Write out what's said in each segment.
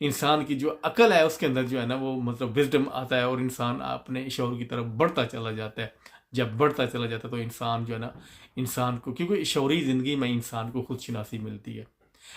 انسان کی جو عقل ہے اس کے اندر جو ہے نا وہ مطلب وزڈم آتا ہے، اور انسان اپنے شعور کی طرف بڑھتا چلا جاتا ہے. جب بڑھتا چلا جاتا ہے تو انسان جو ہے نا، انسان کو کیونکہ شعوری زندگی میں انسان کو خود شناسی ملتی ہے.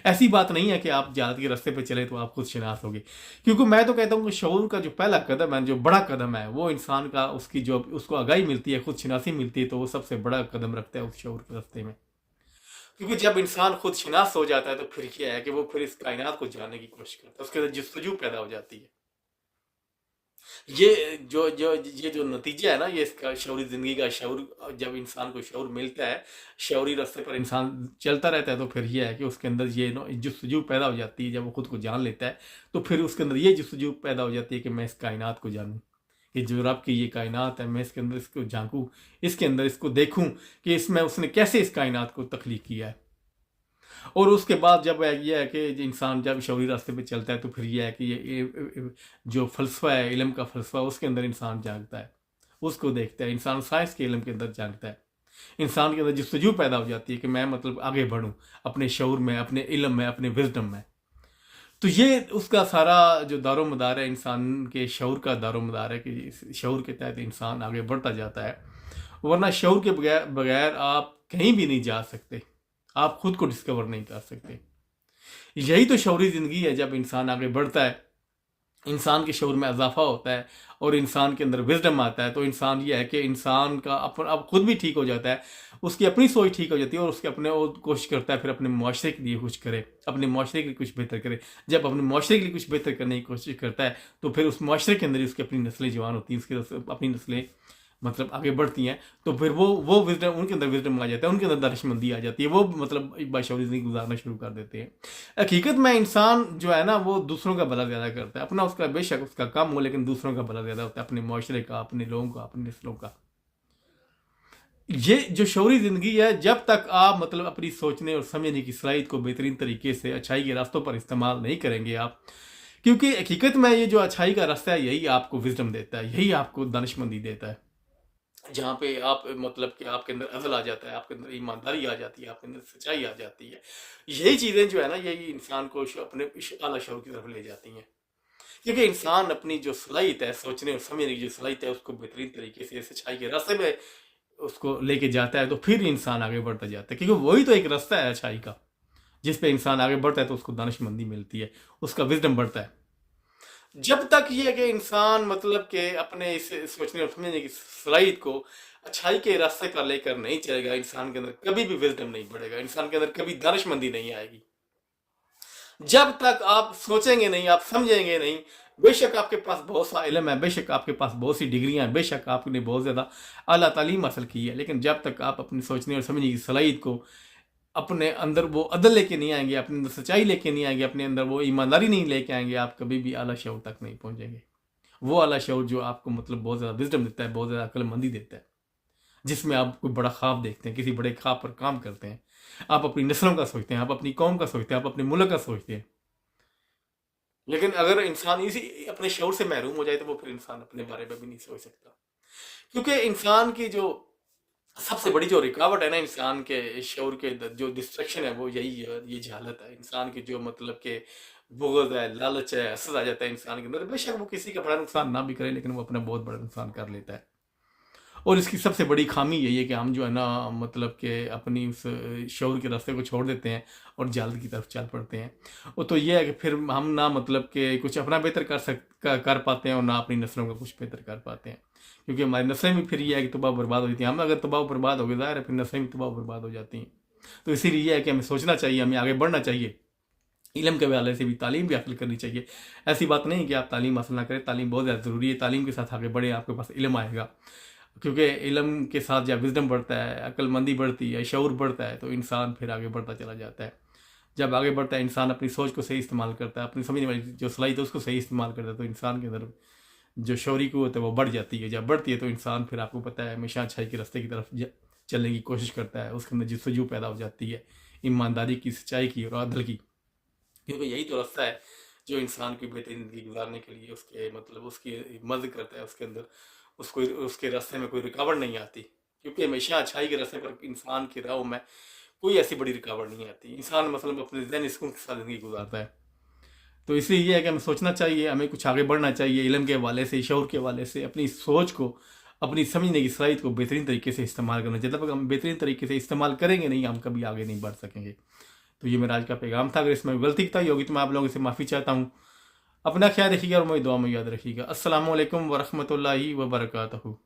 ایسی بات نہیں ہے کہ آپ جہالت کے راستے پہ چلے تو آپ خود شناس ہوگے، کیونکہ میں تو کہتا ہوں کہ شعور کا جو پہلا قدم ہے، جو بڑا قدم ہے، وہ انسان کا اس کی جو اس کو آگاہی ملتی ہے، خود شناسی ملتی ہے، تو وہ سب سے بڑا قدم رکھتا ہے اس شعور کے راستے میں. کیونکہ جب انسان خود شناس ہو جاتا ہے تو پھر کیا ہے کہ وہ پھر اس کائنات کو جاننے کی کوشش کرتا ہے، اس کے اندر جستجو پیدا ہو جاتی ہے. یہ جو نتیجہ ہے نا، یہ اس کا شعوری زندگی کا شعور، جب انسان کو شعور ملتا ہے، شعوری راستے پر انسان چلتا رہتا ہے، تو پھر یہ ہے کہ اس کے اندر یہ جستجو پیدا ہو جاتی ہے. جب وہ خود کو جان لیتا ہے تو پھر اس کے اندر یہ جستجو پیدا ہو جاتی ہے کہ میں اس کائنات کو جانوں، کہ جو رب کی یہ کائنات ہے، میں اس کے اندر اس کو جھانکوں، اس کے اندر اس کو دیکھوں کہ اس میں اس نے کیسے اس کائنات کو تخلیق کیا ہے. اور اس کے بعد جب یہ ہے کہ انسان جب شعوری راستے پہ چلتا ہے تو پھر یہ ہے کہ یہ جو فلسفہ ہے، علم کا فلسفہ، اس کے اندر انسان جانتا ہے، اس کو دیکھتا ہے. انسان سائنس کے علم کے اندر جانتا ہے. انسان کے اندر جستجو پیدا ہو جاتی ہے کہ میں مطلب آگے بڑھوں اپنے شعور میں، اپنے علم میں، اپنے وزڈم میں. تو یہ اس کا سارا جو دار و مدار ہے، انسان کے شعور کا دار و مدار ہے کہ شعور کے تحت انسان آگے بڑھتا جاتا ہے. ورنہ شعور کے بغیر آپ کہیں بھی نہیں جا سکتے، آپ خود کو ڈسکور نہیں کر سکتے. یہی تو شعوری زندگی ہے. جب انسان آگے بڑھتا ہے، انسان کے شعور میں اضافہ ہوتا ہے اور انسان کے اندر وزڈم آتا ہے، تو انسان یہ ہے کہ انسان کا اب خود بھی ٹھیک ہو جاتا ہے، اس کی اپنی سوچ ٹھیک ہو جاتی ہے، اور اس کے اپنے وہ کوشش کرتا ہے پھر اپنے معاشرے کے لیے کچھ کرے، اپنے معاشرے کے لیے کچھ بہتر کرے. جب اپنے معاشرے کے لیے کچھ بہتر کرنے کی کوشش کرتا ہے تو پھر اس معاشرے کے اندر اس کی اپنی نسلیں جوان ہوتی ہیں، اس کی اپنی نسلیں مطلب آگے بڑھتی ہیں. تو پھر وہ وزڈم، ان کے اندر وزڈم آ جاتا ہے، ان کے اندر دانش مندی آ جاتی ہے، وہ مطلب باشعوری زندگی گزارنا شروع کر دیتے ہیں. حقیقت میں انسان جو ہے نا وہ دوسروں کا بھلا زیادہ کرتا ہے. اپنا اس کا بے شک اس کا کم ہو، لیکن دوسروں کا بھلا زیادہ ہوتا ہے، اپنے معاشرے کا، اپنے لوگوں کا، اپنے نسلوں کا. یہ جو شعوری زندگی ہے، جب تک آپ مطلب اپنی سوچنے اور سمجھنے کی صلاحیت کو بہترین طریقے سے اچھائی کے راستوں پر استعمال نہیں کریں گے آپ، کیونکہ حقیقت میں یہ جو اچھائی کا راستہ ہے، یہی آپ کو وزڈم دیتا ہے، یہی آپ کو دانش مندی دیتا ہے. جہاں پہ آپ مطلب کہ آپ کے اندر عدل آ جاتا ہے، آپ کے اندر ایمانداری آ جاتی ہے، آپ کے اندر سچائی آ جاتی ہے. یہی چیزیں جو ہے نا، یہی انسان کو اپنے اعلیٰ شعور کی طرف لے جاتی ہیں. کیونکہ انسان اپنی جو صلاحیت ہے، سوچنے اور سمجھنے کی جو صلاحیت ہے، اس کو بہترین طریقے سے سچائی کے راستے میں اس کو لے کے جاتا ہے، تو پھر انسان آگے بڑھتا جاتا ہے. کیونکہ وہی تو ایک راستہ ہے اچھائی کا، جس پہ انسان آگے بڑھتا ہے تو اس کو دانش مندی ملتی ہے، اس کا وزڈم بڑھتا ہے. جب تک یہ کہ انسان مطلب کہ اپنے اس سوچنے اور سمجھنے کی صلاحیت کو اچھائی کے راستے پر لے کر نہیں چلے گا، انسان کے اندر کبھی بھی وزڈم نہیں بڑھے گا، انسان کے اندر کبھی دانش مندی نہیں آئے گی. جب تک آپ سوچیں گے نہیں، آپ سمجھیں گے نہیں، بے شک آپ کے پاس بہت سا علم ہے، بے شک آپ کے پاس بہت سی ڈگریاں ہیں، بے شک آپ نے بہت زیادہ اعلیٰ تعلیم حاصل کی ہے، لیکن جب تک آپ اپنی سوچنے اور سمجھنے کی صلاحیت کو اپنے اندر وہ عدل لے کے نہیں آئیں گے، اپنے اندر سچائی لے کے نہیں آئیں گے، اپنے اندر وہ ایمانداری نہیں لے کے آئیں گے، آپ کبھی بھی اعلیٰ شعور تک نہیں پہنچیں گے. وہ اعلیٰ شعور جو آپ کو مطلب بہت زیادہ وزڈم دیتا ہے، بہت زیادہ عقل مندی دیتا ہے، جس میں آپ کوئی بڑا خواب دیکھتے ہیں، کسی بڑے خواب پر کام کرتے ہیں، آپ اپنی نسلوں کا سوچتے ہیں، آپ اپنی قوم کا سوچتے ہیں، آپ اپنے ملک کا سوچتے ہیں. لیکن اگر انسان اسی اپنے شعور سے محروم ہو جائے تو وہ پھر انسان اپنے بارے میں بھی نہیں سوچ سکتا. کیونکہ انسان کی جو سب سے بڑی جو رکاوٹ ہے نا انسان کے شعور کے جو ڈسٹریکشن ہے، وہ یہی ہے، یہ جہالت ہے. انسان کی جو مطلب کہ بغض ہے، لالچ ہے، حسد آ جاتا ہے انسان کے اندر. بے شک وہ کسی کا بڑا نقصان نہ بھی کرے، لیکن وہ اپنا بہت بڑا نقصان کر لیتا ہے. اور اس کی سب سے بڑی خامی یہی ہے کہ ہم جو ہے نا مطلب کہ اپنی اس شعور کے راستے کو چھوڑ دیتے ہیں اور جہالت کی طرف چل پڑتے ہیں. وہ تو یہ ہے کہ پھر ہم نہ مطلب کہ کچھ اپنا بہتر کر پاتے ہیں، اور نہ اپنی نسلوں کا کچھ بہتر کر پاتے ہیں. کیونکہ ہماری نسلیں بھی پھر یہ ہے کہ تباہ برباد ہو جاتی ہیں. ہم اگر تباہ برباد ہو گئے، ظاہر ہے پھر نسلیں بھی تباہ برباد ہو جاتی ہیں. تو اسی لیے یہ ہے کہ ہمیں سوچنا چاہیے، ہمیں آگے بڑھنا چاہیے، علم کے حوالے سے بھی تعلیم بھی حاصل کرنی چاہیے. ایسی بات نہیں کہ آپ تعلیم حاصل نہ کریں، تعلیم بہت زیادہ ضروری ہے. تعلیم کے ساتھ آگے بڑھیں، آپ کے پاس علم آئے گا. کیونکہ علم کے ساتھ جب وزڈم بڑھتا ہے، عقل مندی بڑھتی ہے، شعور بڑھتا ہے، تو انسان پھر آگے بڑھتا چلا جاتا ہے. جب آگے بڑھتا ہے انسان اپنی سوچ کو صحیح استعمال کرتا ہے، اپنی سمجھنے والی جو صلاحیت ہے اس کو صحیح استعمال کرتا ہے، تو انسان کے اندر جو شعوری قوت ہے وہ بڑھ جاتی ہے. جب بڑھتی ہے تو انسان پھر آپ کو پتہ ہے ہمیشہ اچھائی کے راستے کی طرف چلنے کی کوشش کرتا ہے. اس کے اندر جستجو پیدا ہو جاتی ہے ایمانداری کی، سچائی کی اور عدل کی. کیونکہ یہی تو راستہ ہے جو انسان کی بہترین زندگی گزارنے کے لیے اس کے مطلب اس کی مدد کرتا ہے. اس کے اندر اس کے راستے میں کوئی رکاوٹ نہیں آتی. کیونکہ ہمیشہ اچھائی کے راستے پر انسان کی راہوں میں کوئی ایسی بڑی رکاوٹ نہیں آتی. انسان مثلا اپنے ذہنی سکون کے ساتھ زندگی گزارتا ہے. تو اس لیے یہ ہے کہ ہمیں سوچنا چاہیے، ہمیں کچھ آگے بڑھنا چاہیے، علم کے حوالے سے، شعور کے حوالے سے، اپنی سوچ کو، اپنی سمجھنے کی صلاحیت کو بہترین طریقے سے استعمال کرنا چاہیے۔ جب تک ہم بہترین طریقے سے استعمال کریں گے نہیں، ہم کبھی آگے نہیں بڑھ سکیں گے۔ تو یہ میرا آج کا پیغام تھا۔ اگر اس میں غلطی کی ہوگی تو میں آپ لوگوں سے معافی چاہتا ہوں۔ اپنا خیال رکھیے گا اور میری دعا میں یاد رکھیے گا۔ السلام علیکم ورحمۃ اللہ وبرکاتہ۔